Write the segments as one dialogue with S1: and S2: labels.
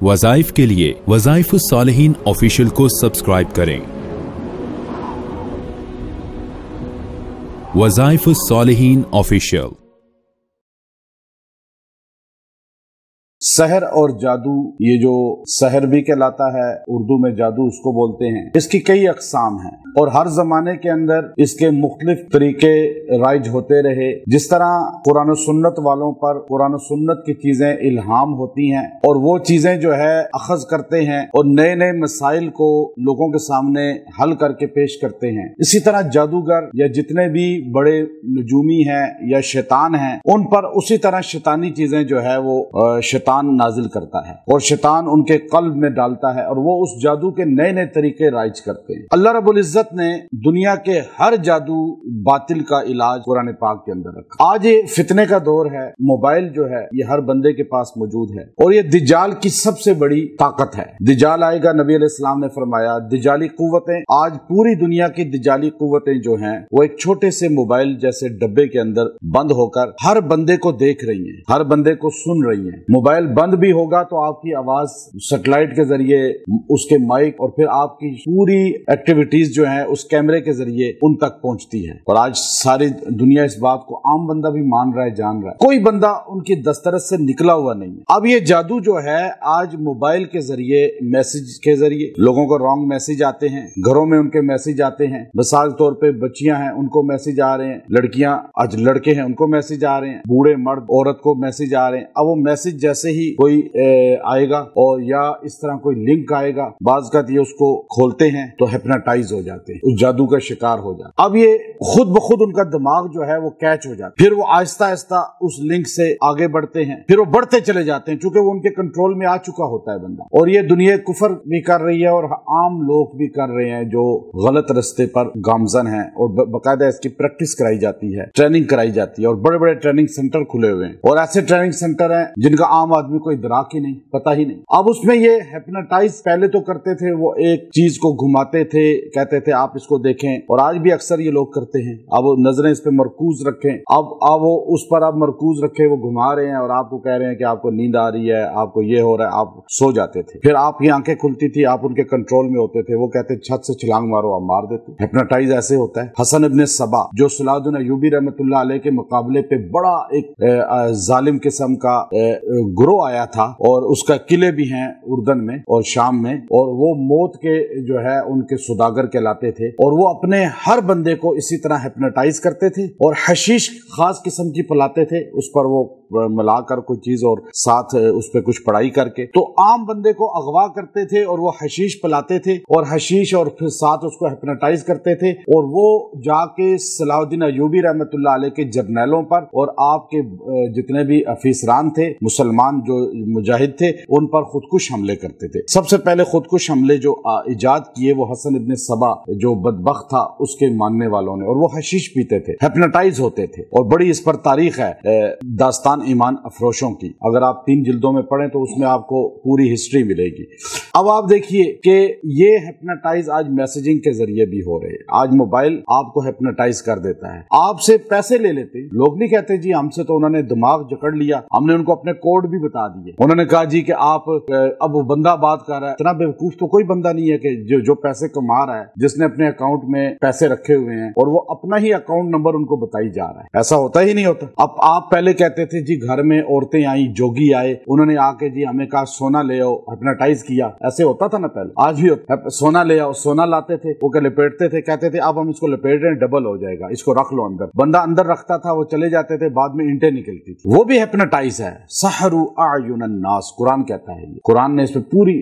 S1: वज़ाइफ के लिए वज़ाइफ-उस-सालिहीन ऑफिशियल को सब्सक्राइब करें। वज़ाइफ-उस-सालिहीन ऑफिशियल।
S2: सहर और जादू, ये जो सहर भी कहलाता है, उर्दू में जादू उसको बोलते हैं, इसकी कई अक़साम हैं और हर जमाने के अंदर इसके मुख्तलिफ तरीके राइज होते रहे। जिस तरह कुरान और सुन्नत वालों पर कुरान और सुन्नत की चीजें इल्हाम होती हैं और वो चीजें जो है अखज़ करते हैं और नए नए मसाइल को लोगों के सामने हल करके पेश करते हैं, इसी तरह जादूगर या जितने भी बड़े नजूमी हैं या शैतान हैं, उन पर उसी तरह शैतानी चीजें जो है वो शैतान नाजिल करता है और शैतान उनके कल्ब में डालता है और वो उस जादू के नए नए तरीके राइज करते हैं। अल्लाह रब्बुल इज्जत ने दुनिया के हर जादू बातिल का इलाज कुरान पाक के अंदर रखा। आज ये फितने का दौर है, मोबाइल जो है ये हर बंदे के पास मौजूद है और ये दिजाल की सबसे बड़ी ताकत है। दिजाल आएगा, नबी अलैहिस्सलाम ने फरमाया दिजाली कुव्वतें, आज पूरी दुनिया की दिजाली कुव्वतें जो हैं वो एक छोटे से मोबाइल जैसे डब्बे के अंदर बंद होकर हर बंदे को देख रही हैं, हर बंदे को सुन रही हैं। मोबाइल बंद भी होगा तो आपकी आवाज सैटेलाइट के जरिए, उसके माइक और फिर आपकी पूरी एक्टिविटीज जो है उस कैमरे के जरिए उन तक पहुंचती है और आज सारी दुनिया इस बात को आम बंदा भी मान रहा है, जान रहा है, कोई बंदा उनकी दस्तरस से निकला हुआ नहीं है। अब ये जादू जो है आज मोबाइल के जरिए, मैसेज के जरिए लोगों को रॉन्ग मैसेज आते हैं, घरों में उनके मैसेज आते हैं। मिसाल तौर पे बच्चियां हैं उनको मैसेज आ रहे हैं, लड़कियां आज लड़के हैं उनको मैसेज आ रहे हैं, बूढ़े मर्द औरत को मैसेज आ रहे हैं। अब वो मैसेज जैसे ही कोई आएगा और या इस तरह कोई लिंक आएगा, बाज़ का ये उसको खोलते हैं तो हिप्नोटाइज हो जाते हैं, उस जादू का शिकार हो जाते हैं। अब ये खुद ब खुद उनका दिमाग जो है वो कैच हो जाता है, फिर वो आहिस्ता आहिस्ता उस लिंक से आगे बढ़ते हैं, फिर वो बढ़ते चले जाते हैं क्योंकि वो उनके कंट्रोल में आ चुका होता है बंदा। और ये दुनिया कुफर भी कर रही है और आम लोग भी कर रहे हैं जो गलत रास्ते पर गामजन है और बाकायदा इसकी प्रैक्टिस कराई जाती है, ट्रेनिंग कराई जाती है और बड़े बड़े ट्रेनिंग सेंटर खुले हुए हैं और ऐसे ट्रेनिंग सेंटर हैं जिनका आम आदमी को इदराक ही नहीं, पता ही नहीं। अब उसमें ये हिप्नोटाइज पहले तो करते थे, वो एक चीज को घुमाते थे, कहते थे आप इसको देखें और आज भी अक्सर ये लोग करते हैं। अब वो नजरें इस पे मरकूज रखें, अब वो उस पर आप मरकूज रखे, वो घुमा रहे हैं और आपको कह रहे हैं कि आपको नींद आ रही है, आपको ये हो रहा है, आप सो जाते थे, फिर आपकी आंखें खुलती थी, आप उनके कंट्रोल में होते थे, वो कहते छत से छलांग मारो, आप मार देते। हिप्नोटाइज ऐसे होता है। हसन इब्न सबा जो सलाहुद्दीन अय्यूबी रहमतुल्लाह अलैह के मुकाबले पे बड़ा एक जालिम किस्म का ग्रोह आया था और उसका किले भी हैं उर्दन में और शाम में, और वो मौत के जो है उनके सुदागर कहलाते थे और वो अपने हर बंदे को इसी तरह हिप्नोटाइज करते थे और हशीश खास किस्म की पिलाते थे, उस पर वो मिलाकर कोई चीज और साथ उस पर कुछ पढ़ाई करके, तो आम बंदे को अगवा करते थे और वो हशीश पिलाते थे और हशीश और फिर साथ उसको हिप्नोटाइज करते थे और वो जाके सलाहुद्दीन अय्यूबी रहमतुल्लाह अलैह के जर्नैलों पर और आपके जितने भी अफीसरान थे, मुसलमान जो मुजाहिद थे, उन पर खुदकुश हमले करते थे। सबसे पहले खुदकुश हमले जो इजाद किए वो हसन इब्न सबा जो बदबख्त था उसके मानने वालों ने, और वो हशीश पीते थे, हिप्नोटाइज होते थे और बड़ी इस पर तारीख है दास्तान ईमान अफरोशों की। अगर आप 3 जिल्दों में पढ़ें तो उसमें आपको पूरी हिस्ट्री मिलेगी। अब आप देखिए कि ये हिप्नोटाइज आज मैसेजिंग के जरिए भी हो रहे हैं। आज मोबाइल आपको हिप्नोटाइज कर देता है, आपसे पैसे ले लेते हैं। लोग नहीं कहते जी हमसे तो उन्होंने दिमाग जकड़ लिया, हमने उनको अपने कोड भी बता दिए, उन्होंने कहा जी कि आप, अब वो बंदा बात कर रहा है। इतना बेवकूफ तो कोई बंदा नहीं है कि जो पैसे कमा रहा है, जिसने अपने अकाउंट में पैसे रखे हुए हैं और वो अपना ही अकाउंट नंबर उनको बताई जा रहा है। ऐसा होता ही नहीं होता। अब आप पहले कहते थे जी घर में औरतें आई, जोगी आए, उन्होंने आके जी हमें कहा सोना ले आओ, हिप्नोटाइज किया, ऐसे होता था ना पहले, आज भी होता। सोना ले आओ, सोना लाते थे, वो लपेटते थे, कहते थे अब हम इसको लपेट रहे हैं, डबल हो जाएगा, इसको रख लो अंदर। बंदा अंदर रखता था, वो चले जाते थे, बाद में इंटें निकलती थी, वो भी हिप्नोटाइज है। सहरु आयुनन नास कुरान कहता है, कुरान ने इस पे पूरी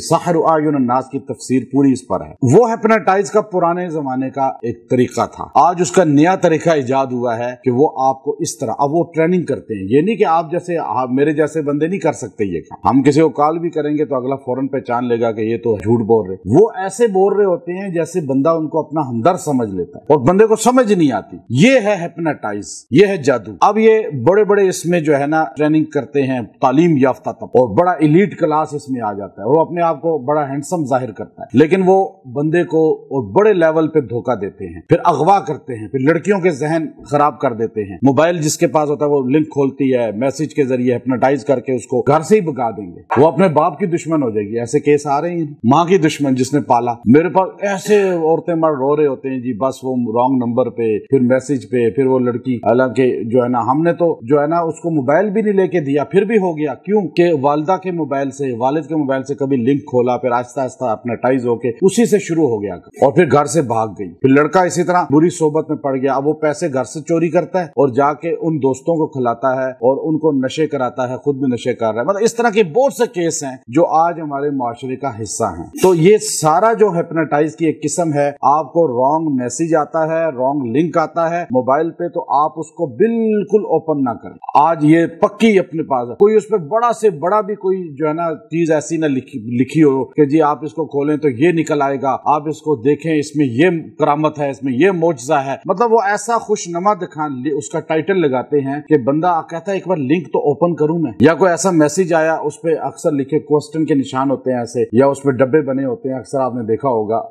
S2: सहरु आयुनन नास की तफसीर पूरी इस पर है। वो हिप्नोटाइज का पुराने जमाने का एक तरीका था, आज उसका नया तरीका इजाद हुआ है कि वो आपको इस तरह, अब वो ट्रेनिंग करते हैं। ये नहीं कि आप जैसे मेरे जैसे बंदे नहीं कर सकते ये काम, हम किसी को कॉल भी करेंगे तो अगला फौरन पहचान लेगा कि ये तो झूठ बोल रहे। वो ऐसे बोल रहे होते हैं जैसे बंदा उनको अपना हमदर्द समझ लेता है और बंदे को समझ नहीं आती। ये है हिप्नोटाइज, ये है जादू। अब ये बड़े बड़े इसमें जो है ना ट्रेनिंग करते हैं, तालीम याफ्ता तब, और बड़ा इलीट क्लास इसमें आ जाता है, वो अपने आप को बड़ा हैंडसम जाहिर करता है, लेकिन वो बंदे को और बड़े लेवल पे धोखा देते हैं, फिर अगवा करते हैं, फिर लड़कियों के जहन खराब कर देते हैं। मोबाइल जिसके पास होता है वो लिंक खोलती है, मैसेज के जरिए हिप्नोटाइज करके उसको घर से ही भगा देंगे। वो अपने बाप की दुश्मन हो जाएगी। ऐसे केस आ रहे हैं, माँ की दुश्मन जिसने पाला। मेरे पास ऐसे औरतें मर्द रो रहे होते हैं जी, बस वो रॉन्ग नंबर पे, फिर मैसेज पे, फिर वो लड़की, हालांकि जो है ना हमने तो जो है ना उसको मोबाइल भी नहीं लेके दिया, फिर भी हो गया। क्यों कि वालिदा के मोबाइल से, वालिद के मोबाइल से कभी लिंक खोला, फिर आहिस्ता आहिस्ता हिप्नोटाइज होके उसी से शुरू हो गया और फिर घर से भाग गई। फिर लड़का इसी तरह बुरी सोबत में पड़ गया। अब वो पैसे घर से चोरी करता है और जाके उन दोस्तों को खिलाता है और उनको नशे कराता है, खुद भी नशे कर रहा है। मतलब इस तरह के बहुत से केस हैं जो आज हमारे मुआशरे का हिस्सा हैं। तो ये सारा जो हिप्नोटाइज की एक किस्म है, आपको रॉन्ग मैसेज आता है, रॉन्ग लिंक आता है मोबाइल पे, तो आप उसको बिल्कुल ओपन ना करें। आज ये पक्की अपने पास है, कोई उस पर बड़ा से बड़ा भी कोई जो है ना चीज ऐसी ना लिखी हो कि जी आप इसको खोलें तो ये निकल आएगा, आप इसको देखें इसमें ये करामत है, इसमें ये मोजजा है, मतलब वो ऐसा खुशनुमा दिखा उसका टाइटल लगाते हैं कि बंदा कहता है एक बार लिंक तो ओपन करूं मैं। या कोई ऐसा मैसेज आया, उस पे अक्सर लिखे क्वेश्चन के निशान होते हैं ऐसे, या उस पे डब्बे बने होते हैं, अक्सर आपने देखा होगा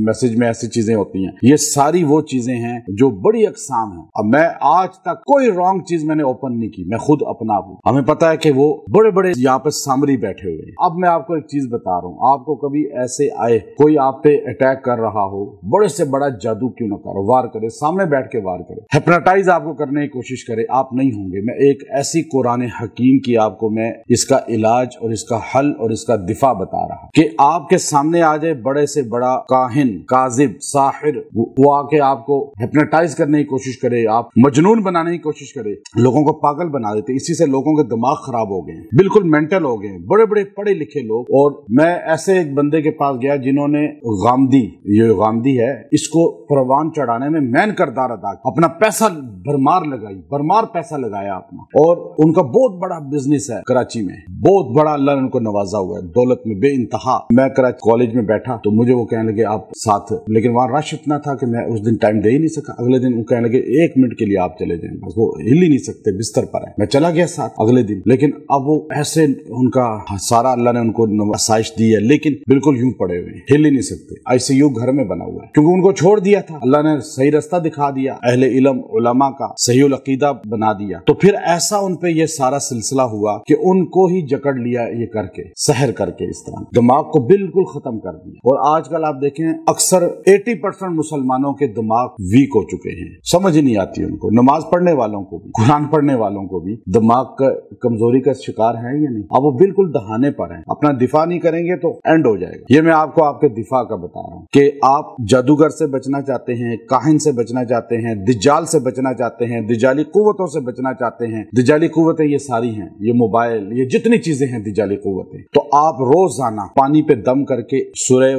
S2: मैसेज में ऐसी चीजें होती हैं। ये सारी वो चीजें हैं जो बड़ी अकसाम है। अब मैं आज तक कोई रॉन्ग चीज मैंने ओपन नहीं की, मैं खुद अपना हूं। हमें पता है कि वो बड़े बड़े यहाँ पे सामरी बैठे हुए हैं। अब मैं आपको एक चीज बता रहा हूँ, आपको कभी ऐसे आए कोई आप पे अटैक कर रहा हो, बड़े से बड़ा जादू क्यों ना करो, वार करे, सामने बैठ के वार करे, हिप्नोटाइज आपको करने की कोशिश करे, आप नहीं होंगे। मैं एक ऐसी कुरान हकीम की आपको मैं इसका इलाज और इसका हल और इसका दिफा बता रहा कि आपके सामने आ जाए बड़े से बड़ा काहिन, काजिब, साहिर, वो आके आपको हिप्नोटाइज करने की कोशिश करे, आप मजनून बनाने की कोशिश करे, लोगों को पागल बना देते। इसी से लोगों के दिमाग खराब हो गए, बिल्कुल मेंटल हो गए, बड़े बड़े पढ़े लिखे लोग। और मैं ऐसे एक बंदे के पास गया जिन्होंने गामदी, ये गामदी है, इसको परवान चढ़ाने में मैन किरदार अदा, अपना पैसा भरमार पैसा लगाया अपना, और उनका बहुत बड़ा बिजनेस है कराची में, बहुत बड़ा अल्लाह ने उनको नवाजा हुआ है, दौलत में बेइंतहा। मैं कराची कॉलेज में बैठा तो मुझे वो कहने लगे आप साथ, लेकिन वहां रश इतना था कि मैं उस दिन टाइम दे ही नहीं सका। अगले दिन वो कहने लगे 1 मिनट के लिए आप चले जाएं, बस वो हिल ही नहीं सकते, बिस्तर पर है। मैं चला गया साथ अगले दिन, लेकिन अब वो ऐसे उनका सारा अल्लाह ने उनको आसाइश दी है, लेकिन बिल्कुल यूं पड़े हुए, हिल ही नहीं सकते। आईसीयू घर में बना हुआ है, क्योंकि उनको छोड़ दिया था अल्लाह ने, सही रास्ता दिखा दिया, अहले इल्म उलमा का सही अकीदा बना दिया। तो फिर ऐसा उन पे ये सारा सिलसिला हुआ कि उनको ही जकड़ लिया ये करके, सहर करके, इस तरह दिमाग को बिल्कुल खत्म कर दिया। और आजकल आप देखें अक्सर 80% मुसलमानों के दिमाग वीक हो चुके हैं, समझ ही नहीं आती उनको। नमाज पढ़ने वालों को भी, कुरान पढ़ने वालों को भी दिमाग का कमजोरी का शिकार है या नहीं। अब वो बिल्कुल दहाने पर हैं, अपना दिफा नहीं करेंगे तो एंड हो जाएगा। ये मैं आपको आपके दिफा का बता रहा हूँ कि आप जादूगर से बचना चाहते हैं, काहिन से बचना चाहते हैं, दिज्जाल से बचना चाहते हैं, दिजाली कुव्वतों से बचना चाहते हैं। दिजाली कुव्वतें ये सारी हैं, ये मोबाइल, ये जितनी चीजें हैं दिजाली कुव्वतें, तो आप रोजाना पानी पे दम करके सूरह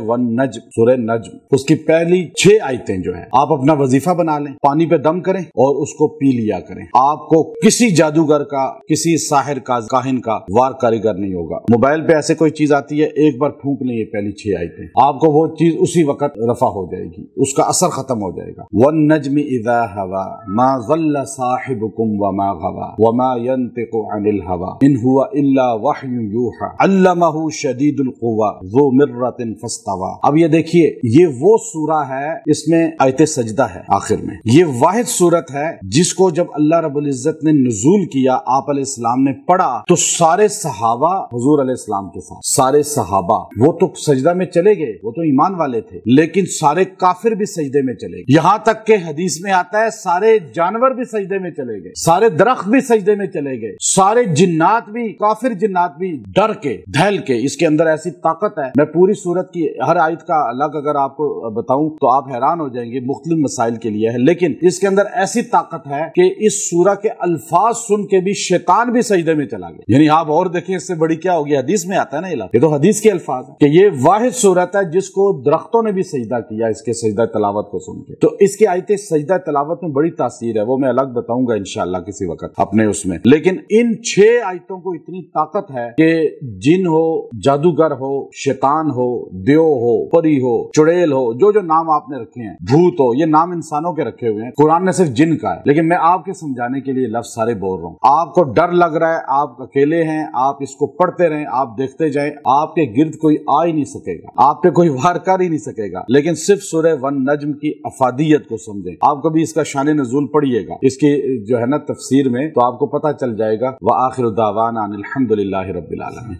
S2: नज्म उसकी पहली 6 आयतें जो है आप अपना वजीफा बना लें, पानी पे दम करें और उसको पी लिया करें। आपको किसी जादूगर का, किसी साहिर का, काहिन का वार कारीगर नहीं होगा। मोबाइल पे ऐसे कोई चीज आती है, एक बार फूंक लें ये पहली 6 आयतें, आपको वो चीज उसी वक्त रफा हो जाएगी, उसका असर खत्म हो जाएगा। वन नज्मि इज़ा हवा मा ज़ल्ला साहिबुकुम व मा गवा व मा यंतिकु अनिल हवा इन हुवा इल्ला वह्युन यूहा अल्लमहु शदीदुल कुव्वा ज़ू मिर्रतिन फस्तवा। अब ये देखिए, ये वो सूरा है, इसमें आयत सजदा है आखिर में। ये वाहिद सूरत है जिसको जब अल्लाह रब्बुल इज्जत ने नुज़ूल किया, आप अलैहिस्सलाम ने पढ़ा, तो सारे सहाबा हुजूर अलैहिस्सलाम के साथ, सारे सहाबा वो तो सजदा में चले गए, वो तो ईमान वाले थे, लेकिन सारे काफिर भी सजदे में चले गए। यहां तक के हदीस में आता है सारे जानवर भी सजदे में चले गए, सारे दरख्त भी सजदे में चले गए, सारे जिन्नात भी, काफिर जिन्नात भी डर के, धैल के। इसके अंदर ऐसी ताकत है, मैं पूरी सूरत की हर आयत का अलग अगर आपको बताऊं तो आप हैरान हो जाएंगे, मुख्तलिफ मसाइल के लिए है, लेकिन इसके अंदर ऐसी ताकत है कि इस सूरा के अल्फाज सुन के भी शैतान भी सजदे में चला गया। यानी आप और देखें इससे बड़ी क्या होगी, हदीस में आता है ना, ये तो हदीस के अल्फाज है कि ये वाहिद सूरत है जिसको दरख्तों ने भी सजदा किया इसके सजदा तलावत को सुन के। तो इसकी आयतें सजदा तलावत में बड़ी तासीर है, वो मैं अलग बताऊंगा इंशाअल्लाह किसी वक्त अपने उसमें। लेकिन इन 6 आयतों को इतनी ताकत है कि जिन हो, जादूगर हो, शैतान हो, देव हो, परी हो, चुड़ैल हो, जो जो नाम आपने रखे हैं, भूत हो, ये नाम इंसानों के रखे हुए हैं। कुरान ने सिर्फ जिन का है, लेकिन मैं आपके समझाने के लिए लफ्ज सारे बोल रहा हूँ। आपको डर लग रहा है, आप अकेले हैं, आप इसको पढ़ते रहें, आप देखते जाएं, आपके गिर्द कोई आ ही नहीं सकेगा, आप पे कोई वार कर ही नहीं सकेगा। लेकिन सिर्फ सूरह वन नज्म की अफादियत को समझें। आप कभी इसका शान नज़ूल पढ़िएगा, इसकी जो है ना तफसीर में, तो आपको पता चल जाएगा। व आखिर दावाना अनिल हम्दुलिल्लाहि रब्बिल आलमीन।